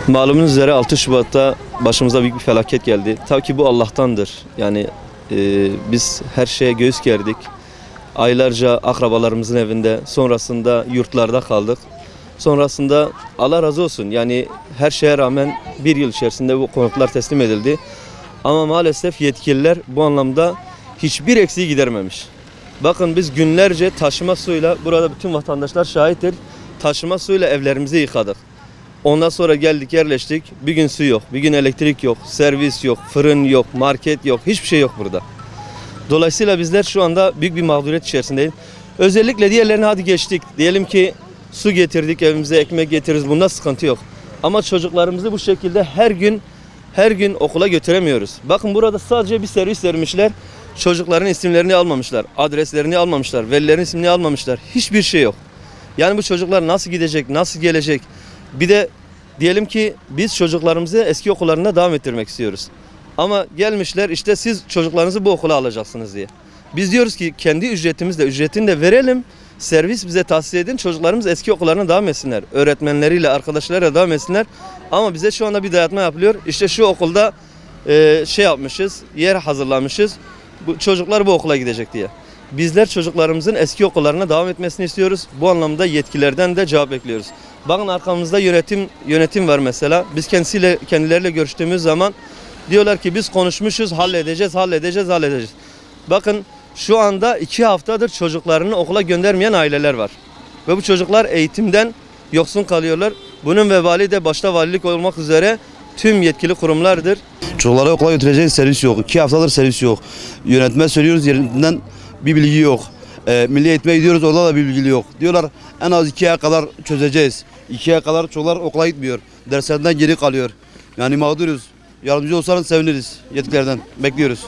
Malumunuz üzere 6 Şubat'ta başımıza büyük bir felaket geldi. Tabii ki bu Allah'tandır. Yani biz her şeye göğüs gerdik. Aylarca akrabalarımızın evinde, sonrasında yurtlarda kaldık. Sonrasında Allah razı olsun, yani her şeye rağmen bir yıl içerisinde bu konutlar teslim edildi. Ama maalesef yetkililer bu anlamda hiçbir eksiği gidermemiş. Bakın biz günlerce taşıma suyla, burada bütün vatandaşlar şahittir, taşıma suyla evlerimizi yıkadık. Ondan sonra geldik, yerleştik, bir gün su yok, bir gün elektrik yok, servis yok, fırın yok, market yok, hiçbir şey yok burada. Dolayısıyla bizler şu anda büyük bir mağduriyet içerisindeyiz. Özellikle diğerlerine hadi geçtik, diyelim ki su getirdik, evimize ekmek getiririz, bunda sıkıntı yok. Ama çocuklarımızı bu şekilde her gün okula götüremiyoruz. Bakın burada sadece bir servis vermişler. Çocukların isimlerini almamışlar, adreslerini almamışlar, velilerin ismini almamışlar. Hiçbir şey yok. Yani bu çocuklar nasıl gidecek, nasıl gelecek? Bir de diyelim ki biz çocuklarımızı eski okullarına devam ettirmek istiyoruz. Ama gelmişler işte siz çocuklarınızı bu okula alacaksınız diye. Biz diyoruz ki kendi ücretini de verelim. Servis bize tahsis edin, çocuklarımız eski okullarına devam etsinler. Öğretmenleriyle, arkadaşlarıyla devam etsinler. Ama bize şu anda bir dayatma yapılıyor. İşte şu okulda şey yapmışız, yer hazırlamışız. Bu çocuklar bu okula gidecek diye. Bizler çocuklarımızın eski okullarına devam etmesini istiyoruz. Bu anlamda yetkililerden de cevap bekliyoruz. Bakın arkamızda yönetim var mesela. Biz kendileriyle görüştüğümüz zaman diyorlar ki biz konuşmuşuz, halledeceğiz. Bakın şu anda 2 haftadır çocuklarını okula göndermeyen aileler var. Ve bu çocuklar eğitimden yoksun kalıyorlar. Bunun vebali de başta valilik olmak üzere tüm yetkili kurumlardır. Çocukları okula götüreceğiz, servis yok. 2 haftadır servis yok. Yönetime söylüyoruz, yerinden bir bilgi yok. Milli eğitime gidiyoruz, orada da bir bilgi yok. Diyorlar en az 2 aya kadar çözeceğiz. 2 aya kadar çocuklar okula gitmiyor. Derslerinden geri kalıyor. Yani mağduruz. Yardımcı olsanız seviniriz yetkililerden. Bekliyoruz.